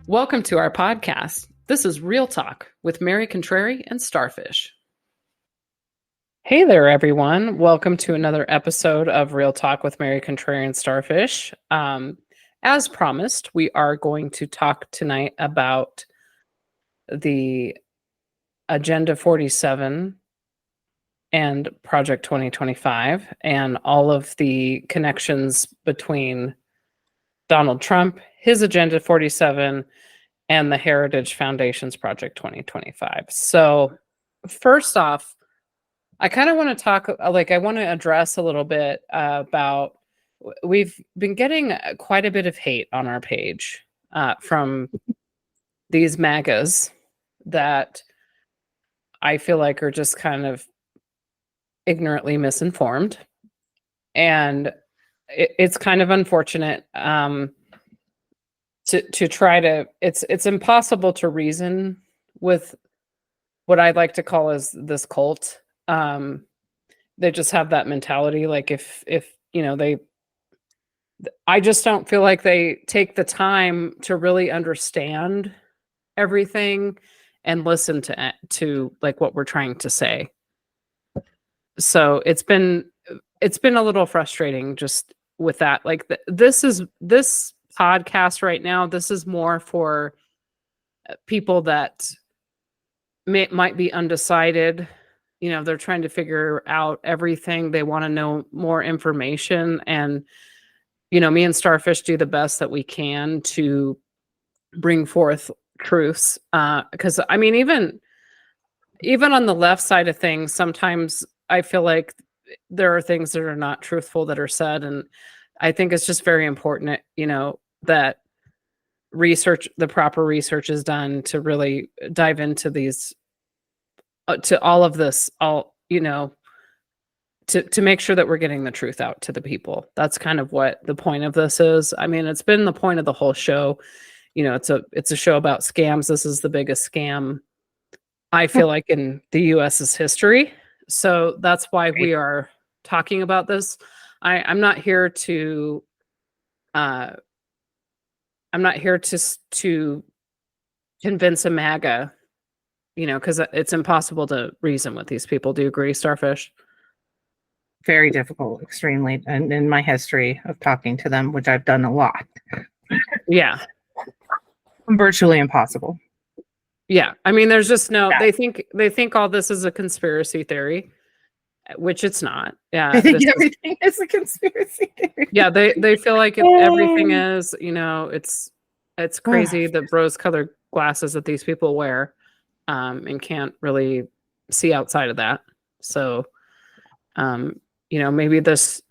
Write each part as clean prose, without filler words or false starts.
Welcome to our podcast. This is Real Talk with Mary Contrary and Starfish. Hey there, everyone. Welcome to another episode of Real Talk with Mary Contrary and Starfish. As promised, we are going to talk tonight about the Agenda 47 and Project 2025 and all of the connections between Donald Trump, his Agenda 47, and the Heritage Foundation's Project 2025. So first off, I kind of want to talk, I want to address a little bit about, we've been getting quite a bit of hate on our page from these MAGAs that I feel like are just kind of ignorantly misinformed. And it's kind of unfortunate to try to, it's impossible to reason with what I'd like to call as this cult. They just have that mentality. Like if I just don't feel like they take the time to really understand everything and listen to like what we're trying to say. So it's been a little frustrating just with that. Like this podcast right now, this is more for people that might be undecided. They're trying to figure out everything. They want to know more information. And, me and Starfish do the best that we can to bring forth truths. Because, even on the left side of things, sometimes I feel like there are things that are not truthful that are said. And I think it's just very important, that the proper research is done to really dive into these, to all of this, to make sure that we're getting the truth out to the people. That's kind of what the point of this is. It's been the point of the whole show. It's a show about scams. This is the biggest scam, I feel like, in the US's history. So that's why we are talking about this. I'm not here to convince a MAGA, because it's impossible to reason with these people. Do you agree, Starfish? Very difficult, extremely. And in my history of talking to them, which I've done a lot. Yeah. Virtually impossible. Yeah. There's just no, they think all this is a conspiracy theory, which it's not. Yeah. I think everything is a conspiracy theory. Yeah. They feel like everything is, it's crazy, the rose colored glasses that these people wear, and can't really see outside of that. So, maybe this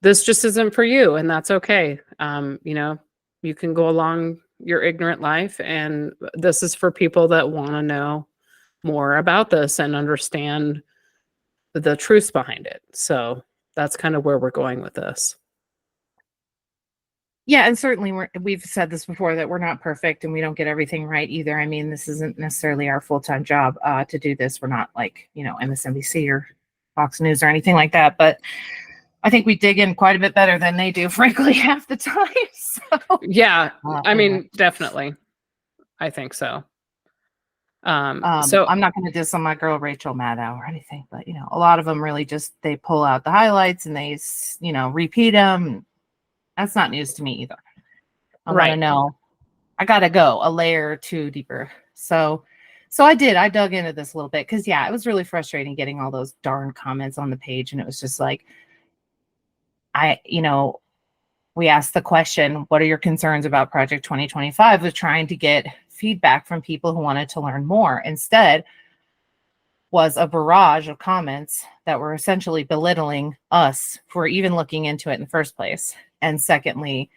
just isn't for you, and that's okay. You can go along your ignorant life, and this is for people that want to know more about this and understand the truths behind it. So that's kind of where we're going with this. Yeah, and certainly we've said this before, that we're not perfect and we don't get everything right either. This isn't necessarily our full-time job to do this. We're not like, MSNBC or Fox News or anything like that. But I think we dig in quite a bit better than they do, frankly, half the time. So, yeah, definitely. I think so. So I'm not going to diss on my girl Rachel Maddow or anything, but a lot of them really just, they pull out the highlights and they repeat them. That's not news to me either. I want to know. I got to go a layer or two deeper. So I dug into this a little bit because, it was really frustrating getting all those darn comments on the page. And it was just like, we asked the question, what are your concerns about Project 2025? Was trying to get feedback from people who wanted to learn more. Instead was a barrage of comments that were essentially belittling us for even looking into it in the first place. And secondly,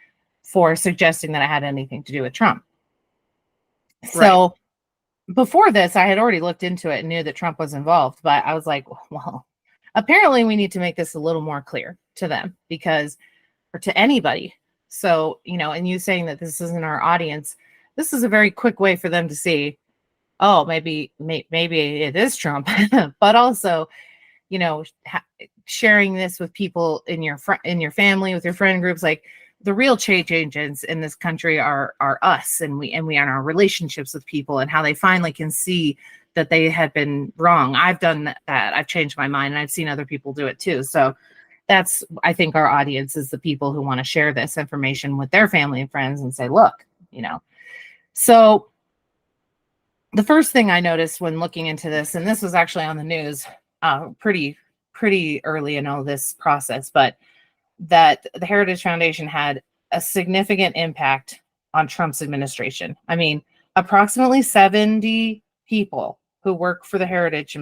for suggesting that I had anything to do with Trump. So before this, I had already looked into it and knew that Trump was involved, but I was like, well, apparently we need to make this a little more clear to them or to anybody. So, and you saying that this isn't our audience, this is a very quick way for them to see, oh, maybe it is Trump, but also, sharing this with people in your family, with your friend groups, like the real change agents in this country are us, and we are our relationships with people, and how they finally can see that they had been wrong. I've done that. I've changed my mind, and I've seen other people do it too. So that's, I think, our audience is the people who want to share this information with their family and friends and say, look, So the first thing I noticed when looking into this, and this was actually on the news pretty early in all this process, but that the Heritage Foundation had a significant impact on Trump's administration. I mean, approximately 70 people who work for the Heritage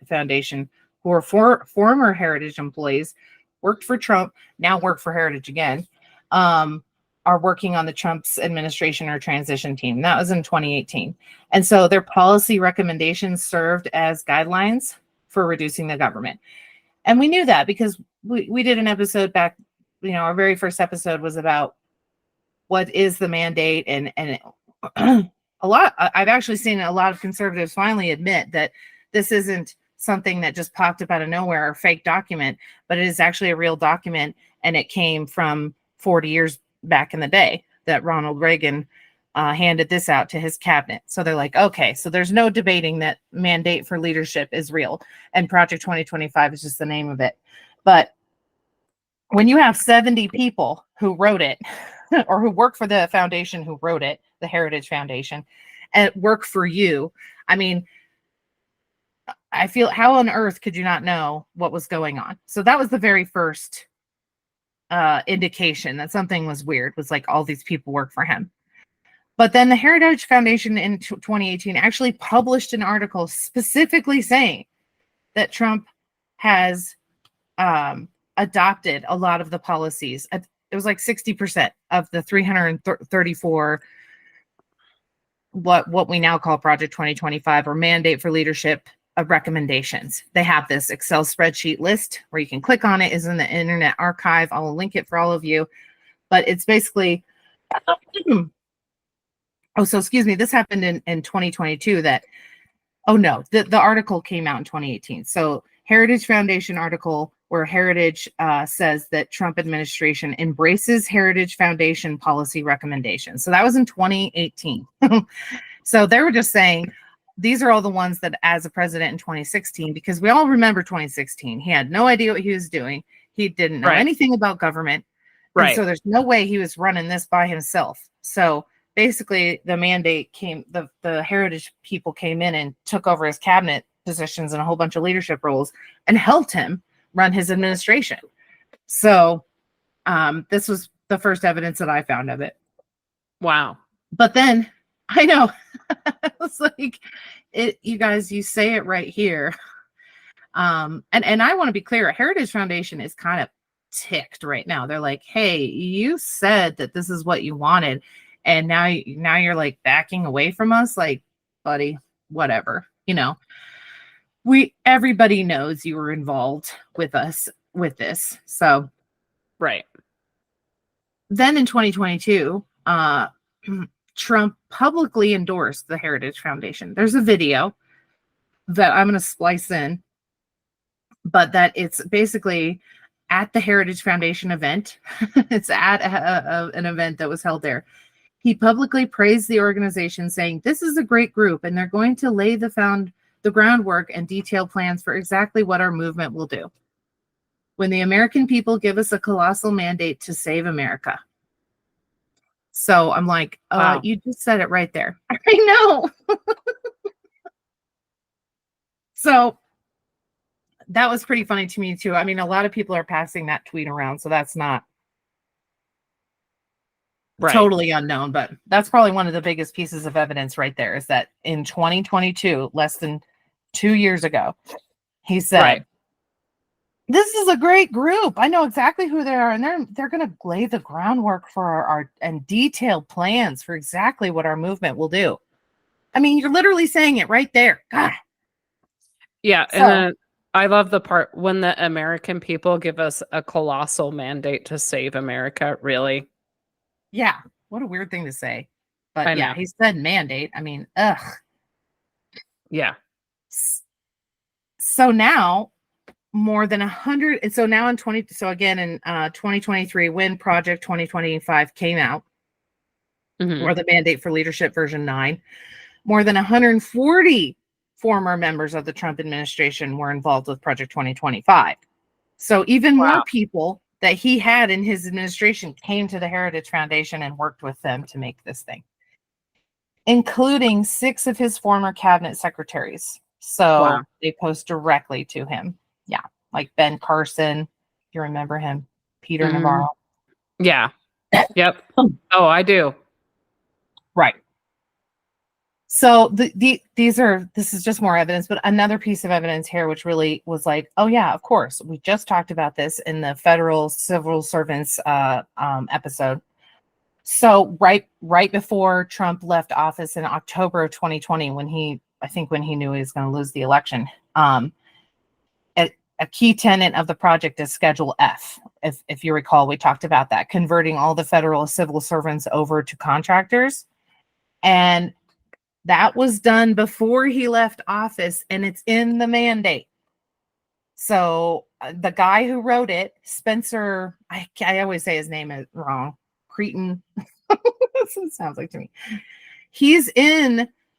Foundation, who are former Heritage employees, worked for Trump, now work for Heritage again, are working on the Trump's administration or transition team. That was in 2018. And so their policy recommendations served as guidelines for reducing the government. And we knew that because we did an episode back, our very first episode was about what is the mandate, and I've actually seen a lot of conservatives finally admit that this isn't something that just popped up out of nowhere or fake document, but it is actually a real document, and it came from 40 years back in the day that Ronald Reagan handed this out to his cabinet. So they're like, okay, so there's no debating that mandate for leadership is real, and Project 2025 is just the name of it. But when you have 70 people who wrote it or who work for the foundation who wrote it, the Heritage Foundation, and work for you, I mean, I feel, how on earth could you not know what was going on? So that was the very first indication that something was weird, was like all these people work for him. But then the Heritage Foundation in 2018 actually published an article specifically saying that Trump has adopted a lot of the policies. It was like 60% of the 334 what we now call Project 2025 or Mandate for Leadership of recommendations. They have this Excel spreadsheet list where you can click on it. Is in the Internet Archive. I'll link it for all of you. But it's basically so excuse me, this happened in 2022 that, the article came out in 2018. So Heritage Foundation article where Heritage says that Trump administration embraces Heritage Foundation policy recommendations. So that was in 2018. So they were just saying, these are all the ones that as a president in 2016, because we all remember 2016, he had no idea what he was doing. He didn't know anything about government. Right. And so there's no way he was running this by himself. So basically the mandate came, the Heritage people came in and took over his cabinet positions and a whole bunch of leadership roles and helped him run his administration. So this was the first evidence that I found of it. Wow. But then I know it's like you guys, you say it right here. And I want to be clear, Heritage Foundation is kind of ticked right now. They're like, hey, you said that this is what you wanted, and now you're like backing away from us. Like, buddy, whatever, everybody knows you were involved with us with this. So right. Then in 2022, Trump publicly endorsed the Heritage Foundation. There's a video that I'm going to splice in, but that it's basically at the Heritage Foundation event. It's at an event that was held there. He publicly praised the organization, saying, "This is a great group, and they're going to lay the groundwork and detailed plans for exactly what our movement will do when the American people give us a colossal mandate to save America." So I'm like, wow. You just said it right there. I know. So that was pretty funny to me too. I mean, a lot of people are passing that tweet around, so that's not totally unknown, but that's probably one of the biggest pieces of evidence right there, is that in 2022, less than 2 years ago, he said, "This is a great group. I know exactly who they are, and they're going to lay the groundwork for our and detailed plans for exactly what our movement will do." I mean, you're literally saying it right there. God. Yeah, so, and then I love the part when the American people give us a colossal mandate to save America. Really? Yeah. What a weird thing to say. But yeah, he said mandate. I mean, ugh. Yeah. So now more than 100. And so now in 2023, when Project 2025 came out, or the Mandate for Leadership version 9, more than 140 former members of the Trump administration were involved with Project 2025. So even more people that he had in his administration came to the Heritage Foundation and worked with them to make this thing, including 6 of his former cabinet secretaries. So they post directly to him. Yeah. Like Ben Carson. You remember him? Peter Navarro. Yeah. Yep. Oh, I do. Right. So this is just more evidence, but another piece of evidence here, which really was like, oh yeah, of course, we just talked about this in the federal civil servants episode. So right before Trump left office in October of 2020, when he knew he was going to lose the election, a key tenet of the project is Schedule F. If you recall, we talked about that, converting all the federal civil servants over to contractors. And that was done before he left office, and it's in the mandate. So the guy who wrote it, Spencer, I always say his name is wrong. Cretan. That's what it sounds like to me.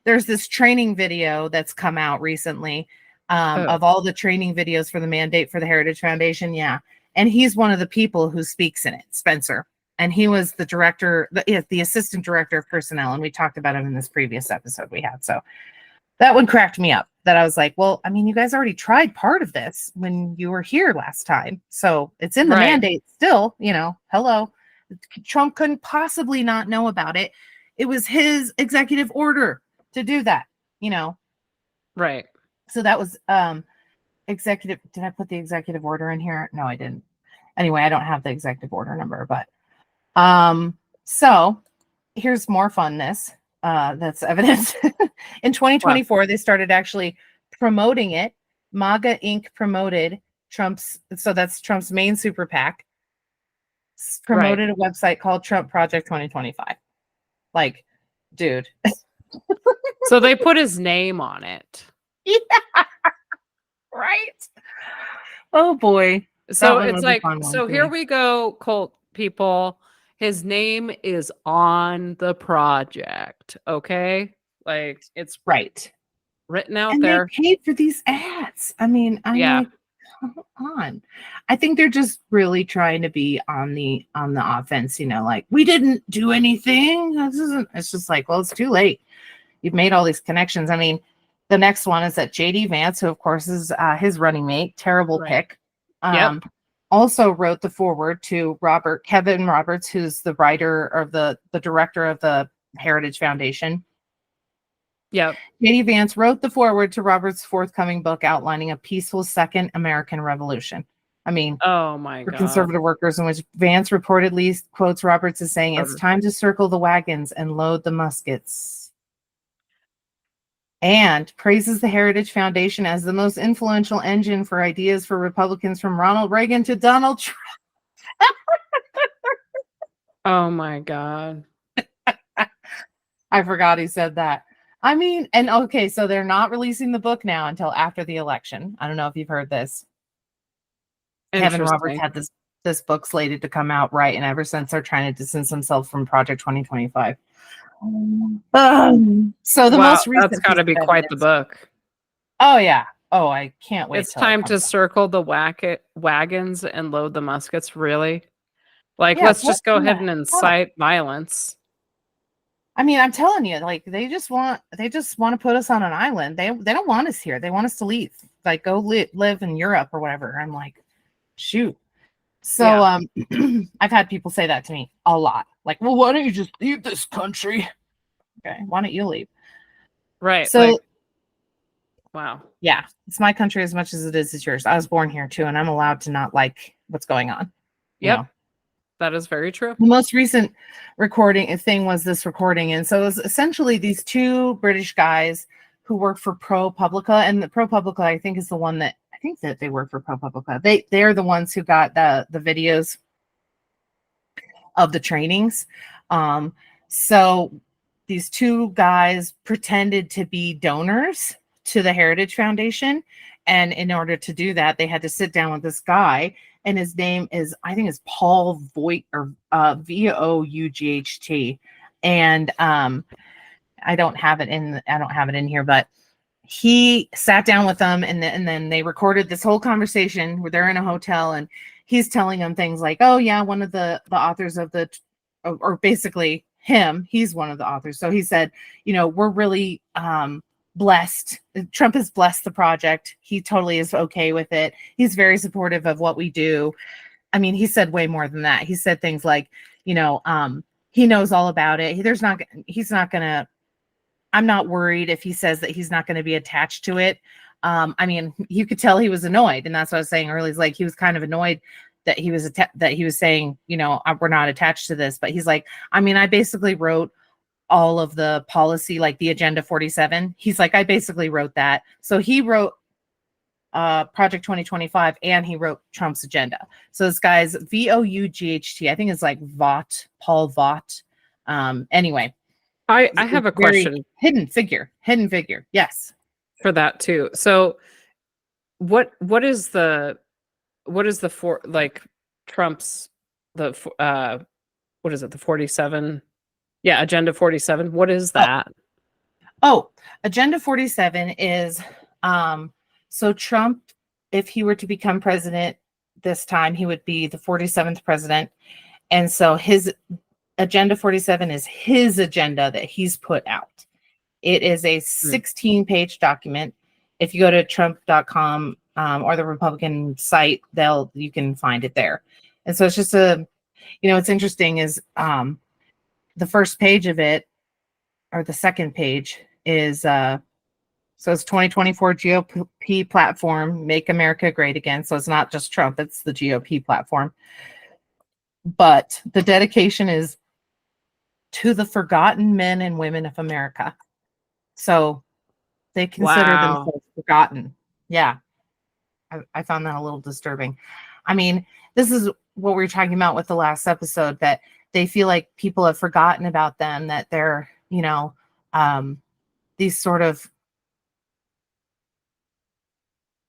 There's this training video that's come out recently of all the training videos for the mandate for the Heritage Foundation. Yeah. And he's one of the people who speaks in it, Spencer. And he was the director, the assistant director of personnel. And we talked about him in this previous episode we had. So that one cracked me up, that I was like, well, I mean, you guys already tried part of this when you were here last time. So it's in the mandate still, hello. Trump couldn't possibly not know about it. It was his executive order to do that, Right. So that was executive. Did I put the executive order in here? No, I didn't. Anyway, I don't have the executive order number, but so here's more funness. That's evidence. In 2024, they started actually promoting it. MAGA Inc. promoted that's Trump's main super PAC, promoted a website called Trump Project 2025. Like, dude. So they put his name on it. Yeah. Right. Oh boy. So it's like, so here we go, cult people. His name is on the project. Okay. Like, it's written out there. They paid for these ads. I mean, like, come on. I think they're just really trying to be on the offense, like, we didn't do anything. It's just like, well, it's too late. You've made all these connections. I mean, the next one is that JD Vance, who of course is his running mate, terrible pick. Also wrote the foreword to Kevin Roberts, who's the writer of the director of the Heritage Foundation. Yep. JD Vance wrote the foreword to Roberts' forthcoming book outlining a peaceful second American Revolution. I mean, oh my God. For conservative workers, in which Vance reportedly quotes Roberts as saying, "It's time to circle the wagons and load the muskets." And praises the Heritage Foundation as the most influential engine for ideas for Republicans from Ronald Reagan to Donald Trump. Oh my God. I forgot he said that. I mean, and okay, so they're not releasing the book now until after the election. I don't know if you've heard this. Kevin Roberts had this book slated to come out, right? And ever since, they're trying to distance themselves from Project 2025. So the most recent, that's got to be quite the book. Oh yeah. Oh, I can't wait. It's time to circle the wagons and load the muskets. Really? Like, let's just go ahead and incite violence. I mean, I'm telling you, like, they just want to put us on an island. They don't want us here. They want us to leave. Like, go live in Europe or whatever. I'm like, shoot. So I've had people say that to me a lot. Like, well, why don't you just leave this country? Okay, why don't you leave? Right. So wow. Yeah, it's my country as much as it is yours. I was born here too, and I'm allowed to not like what's going on. Yep. That is very true. The most recent recording thing was this recording. And so it was essentially these two British guys who work for ProPublica. And the ProPublica, I think, is the one that they work for ProPublica. They're the ones who got the videos of the trainings. So these two guys pretended to be donors to the Heritage Foundation. And in order to do that, they had to sit down with this guy, and his name is, I think, is Paul Voigt, or Vought. And I don't have it in here, but he sat down with them, and then they recorded this whole conversation where they're in a hotel, and he's telling them things like, oh yeah, one of the authors of the, or basically him, he's one of the authors. So he said, we're really blessed. Trump has blessed the project. He totally is okay with it. He's very supportive of what we do. I mean, he said way more than that. He said things like, he knows all about it. I'm not worried if he says that he's not going to be attached to it. I mean, you could tell he was annoyed, and that's what I was saying earlier. Is like he was kind of annoyed that he was saying, we're not attached to this. But he's like, I mean, I basically wrote all of the policy, like the Agenda 47. He's like, I basically wrote that. So he wrote Project 2025, and he wrote Trump's agenda. So this guy's Vought. I think it's like Vought, Paul Vought. Anyway. I have a question. Hidden figure. Yes. For that too. So what is the Trump's, what is it? The 47? Yeah. Agenda 47. What is that? Oh, Agenda 47 is, so Trump, if he were to become president this time, he would be the 47th president. And so his Agenda 47 is his agenda that he's put out. It is a 16-page document. If you go to Trump.com or the Republican site, you can find it there. And so it's just what's interesting is the first page of it, or the second page, is so it's 2024 GOP platform, Make America Great Again. So it's not just Trump, it's the GOP platform. But the dedication is to the forgotten men and women of America. So they consider themselves forgotten. Yeah. I found that a little disturbing. I mean, this is what we were talking about with the last episode, that they feel like people have forgotten about them, that they're, these sort of,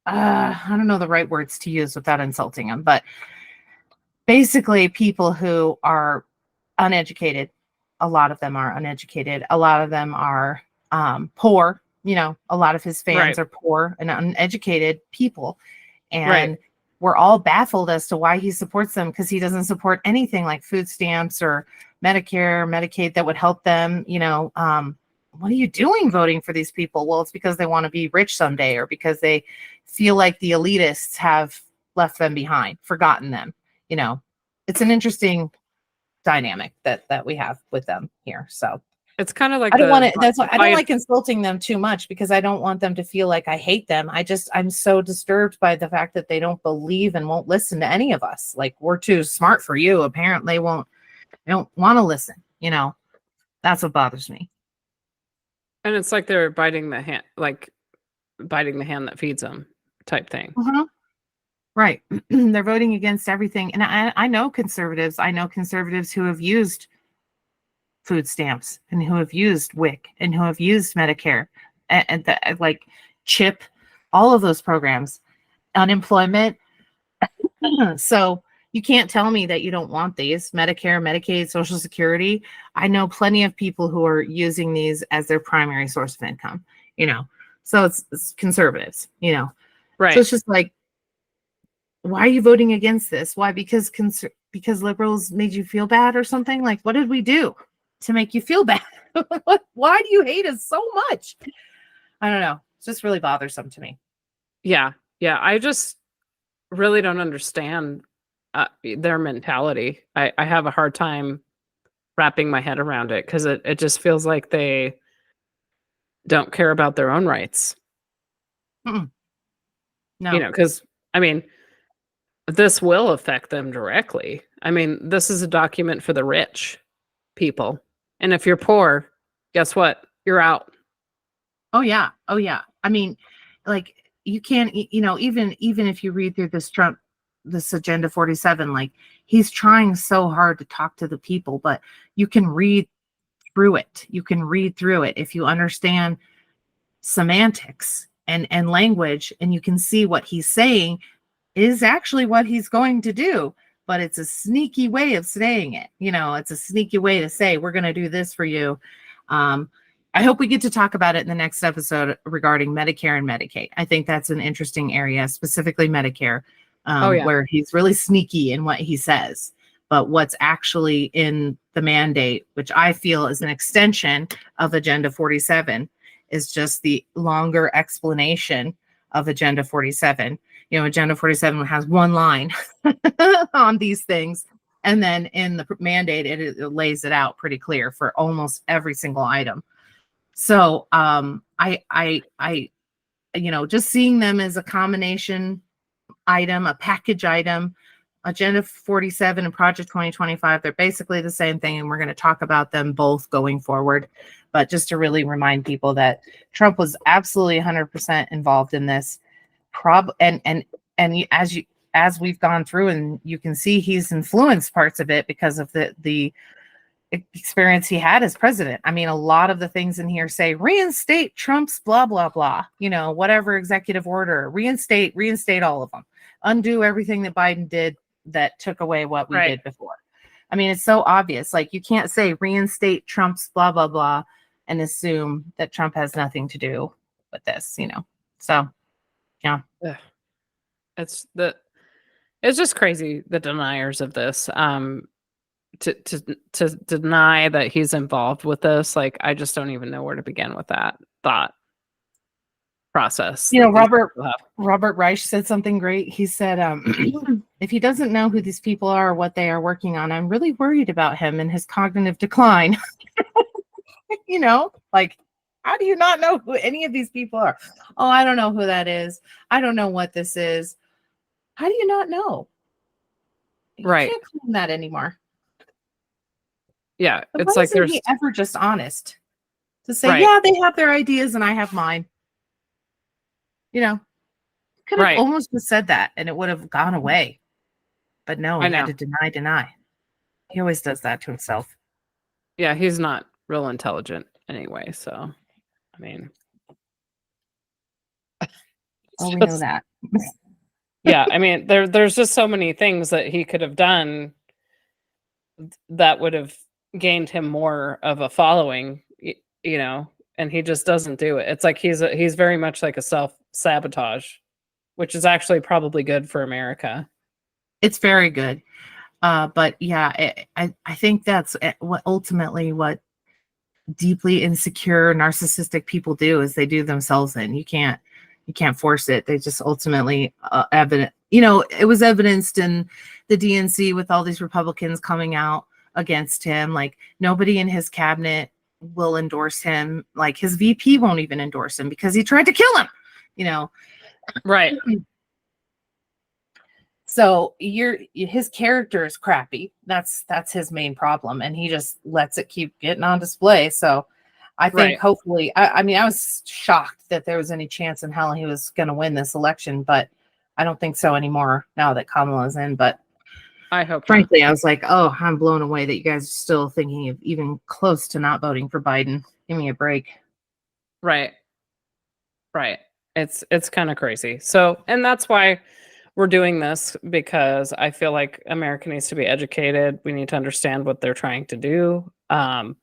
I don't know the right words to use without insulting them, but basically people who are uneducated. A lot of them are uneducated. A lot of them are poor. A lot of his fans are poor and uneducated people. And we're all baffled as to why he supports them, because he doesn't support anything like food stamps or Medicare, Medicaid that would help them. What are you doing voting for these people? Well, it's because they want to be rich someday, or because they feel like the elitists have left them behind, forgotten them. It's an interesting dynamic that we have with them here. So it's kind of like, I don't want to, that's why I don't like insulting them too much, because I don't want them to feel like I hate them. I'm so disturbed by the fact that they don't believe and won't listen to any of us. Like, we're too smart for you. Apparently they don't want to listen. That's what bothers me. And it's like they're biting the hand that feeds them type thing. Uh-huh. Right. They're voting against everything. And I know conservatives. I know conservatives who have used food stamps, and who have used WIC, and who have used Medicare, and like CHIP, all of those programs, unemployment. So you can't tell me that you don't want these: Medicare, Medicaid, Social Security. I know plenty of people who are using these as their primary source of income, so it's conservatives, Right. So it's just like, why are you voting against this? Why? Because liberals made you feel bad or something? Like, what did we do to make you feel bad? Why do you hate us so much? I don't know. It's just really bothersome to me. Yeah. I just really don't understand their mentality. I have a hard time wrapping my head around it, because it just feels like they don't care about their own rights. Mm-mm. No. Because, I mean, this will affect them directly. I mean, this is a document for the rich people. And if you're poor, guess what? You're out. Oh, yeah. I mean, like, you can't, even if you read through this Agenda 47, like, he's trying so hard to talk to the people, but you can read through it. If you understand semantics, and language, and you can see what he's saying is actually what he's going to do, but it's a sneaky way of saying it. It's a sneaky way to say, we're going to do this for you. I hope we get to talk about it in the next episode regarding Medicare and Medicaid. I think that's an interesting area, specifically Medicare, where he's really sneaky in what he says. But what's actually in the mandate, which I feel is an extension of Agenda 47, is just the longer explanation of Agenda 47. Agenda 47 has one line on these things. And then in the mandate, it lays it out pretty clear for almost every single item. So I just seeing them as a combination item, a package item, Agenda 47 and Project 2025, they're basically the same thing. And we're going to talk about them both going forward. But just to really remind people that Trump was absolutely 100% involved in this. And as we've gone through, and you can see he's influenced parts of it because of the experience he had as president. I mean, a lot of the things in here say reinstate Trump's blah blah blah, whatever executive order, reinstate all of them, undo everything that Biden did that took away what we did before. I mean, it's so obvious. Like, you can't say reinstate Trump's blah blah blah and assume that Trump has nothing to do with this, So yeah. It's just crazy, the deniers of this. To deny that he's involved with this, like, I just don't even know where to begin with that thought process. Robert Reich said something great. He said, if he doesn't know who these people are or what they are working on, I'm really worried about him and his cognitive decline. Like, how do you not know who any of these people are? Oh, I don't know who that is. I don't know what this is. How do you not know? You can't claim that anymore. Yeah, but it's like there's he ever just honest to say, yeah, they have their ideas and I have mine. Could have almost just said that and it would have gone away. But no, he had to deny. He always does that to himself. Yeah, he's not real intelligent anyway. So, I mean, we know that. Yeah, I mean, there's just so many things that he could have done that would have gained him more of a following, and he just doesn't do it. It's like he's very much like a self-sabotage, which is actually probably good for America. It's very good. But yeah, I think that's what deeply insecure, narcissistic people do, is they do themselves in. You can't force it. They just ultimately evident. It was evidenced in the DNC with all these Republicans coming out against him. Like, nobody in his cabinet will endorse him. Like, his VP won't even endorse him because he tried to kill him. Right. So his character is crappy. That's his main problem, and he just lets it keep getting on display. So I think hopefully, I mean, I was shocked that there was any chance in hell he was going to win this election, but I don't think so anymore now that Kamala's in. But I hope, frankly, I was like, oh, I'm blown away that you guys are still thinking of even close to not voting for Biden. Give me a break. Right. It's kind of crazy. So, and that's why we're doing this, because I feel like America needs to be educated. We need to understand what they're trying to do, and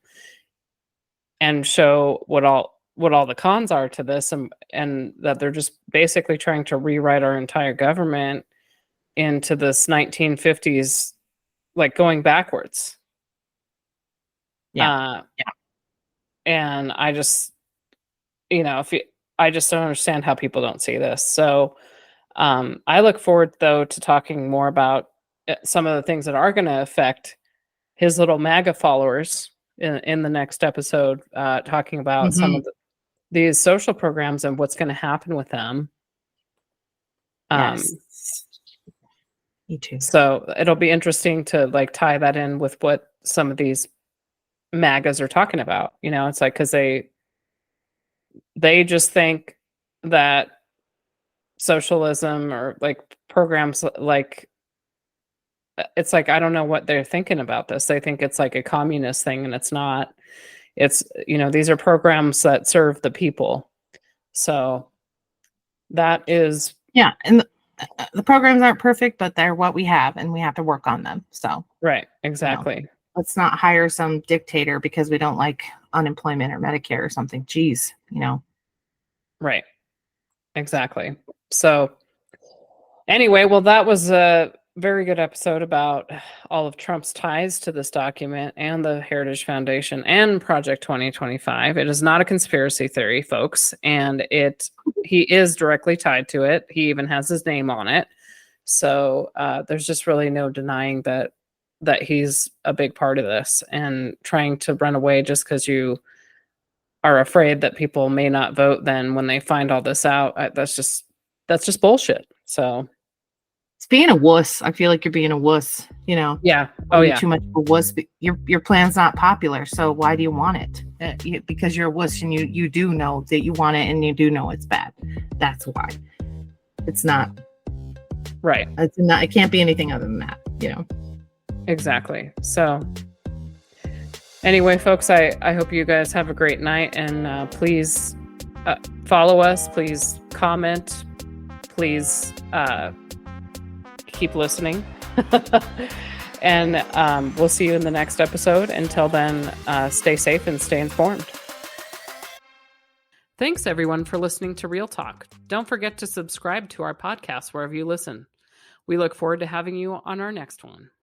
show what all the cons are to this, and that they're just basically trying to rewrite our entire government into this 1950s, like, going backwards. Yeah. And I just, I just don't understand how people don't see this. So I look forward, though, to talking more about some of the things that are going to affect his little MAGA followers in the next episode, talking about some of these social programs and what's going to happen with them. Yes. Me too. So it'll be interesting to, like, tie that in with what some of these MAGAs are talking about. It's like, because they just think that socialism, or like programs, like, it's like, I don't know what they're thinking about this. They think it's like a communist thing, and it's not. It's, these are programs that serve the people. So That is Yeah, and the programs aren't perfect, but they're what we have, and we have to work on them. So, right. you know, Exactly. let's not hire some dictator because we don't like unemployment or Medicare or something. Geez, Right. Exactly. So anyway, well, that was a very good episode about all of Trump's ties to this document and the Heritage Foundation and Project 2025. It is not a conspiracy theory, folks, and he is directly tied to it. He even has his name on it. So there's just really no denying that he's a big part of this, and trying to run away just because you are afraid that people may not vote then when they find all this out. That's just bullshit. So it's being a wuss. I feel like you're being a wuss. yeah. Are Oh you yeah. too much of a wuss? Your plan's not popular, so why do you want it? Because you're a wuss, and you do know that you want it, and you do know it's bad. That's why. It's not. Right. It's not. It can't be anything other than that. Exactly. So anyway, folks, I hope you guys have a great night, and please follow us. Please comment. Please keep listening. And we'll see you in the next episode. Until then, stay safe and stay informed. Thanks, everyone, for listening to Real Talk. Don't forget to subscribe to our podcast wherever you listen. We look forward to having you on our next one.